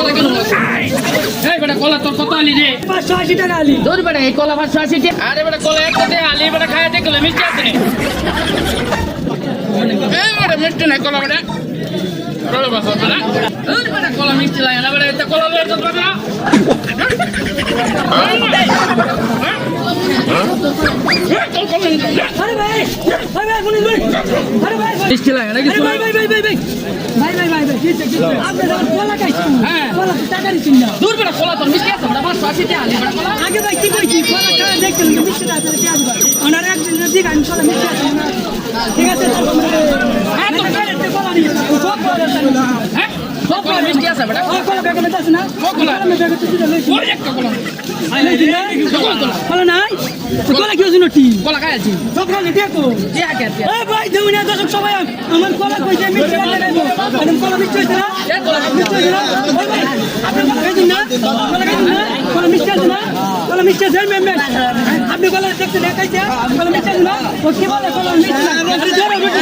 কলা কেন এই বেটা কলা তোর কত আলি রে 580 টাকা আলি দূর বেটা এই কলা 580 টাকা আরে বেটা কলা একটা দে আলি বেটা খায় দেখলে মিষ্টি আছে এই বেটা মিষ্টি নাই কলা বেটা কলা বাসা বেটা দূর বেটা কলা মিষ্টি লাগে না বেটা এটা কলা লয়ে চল বেটা আরে ভাই পুলিশ ভাই আরে ভাই মিষ্টি লাগে না কিছু ভাই আপনি যখন কলা খাইছেন কলা তো টাকা দিচ্ছেন না দূর বেটা কলা তোর মিষ্টি আছে বেটা 580 টাকা আলি বেটা কলা আগে ভাই কি কইছি কলা খাওয়া দেখছেন মিষ্টি আছে কি আসবে ওনার একদিন দিক আমি কলা মিষ্টি আছে না ঠিক আছে হ্যাঁ তো কলা নিয়ে সব কলা হ্যাঁ সব কলা মিষ্টি আছে বেটা কলা ব্যাগে মেতে আছে না কলা আমি ব্যাগে তো দিলে ওই একটা কলা কলা নাই কলা কি হইছে নটি কলা খাইছি সব কলা দেখো দিয়া কে এ ভাই দেউনা দর্শক সবাই আমার কলা কইছে মিষ্টি লাগাইবো আমি কলা মিষ্টি হইছে না মিষ্টি হইছে না ওই ভাই আপনি কলা খাইছেন না কলা খাইছেন না কলা মিষ্টি আছে না কলা মিষ্টি আছে মেম আপনি কলা দেখতে না খাইছে কলা মিষ্টি আছে না ও কি বলে কলা মিষ্টি না আরে ধরো মিষ্টি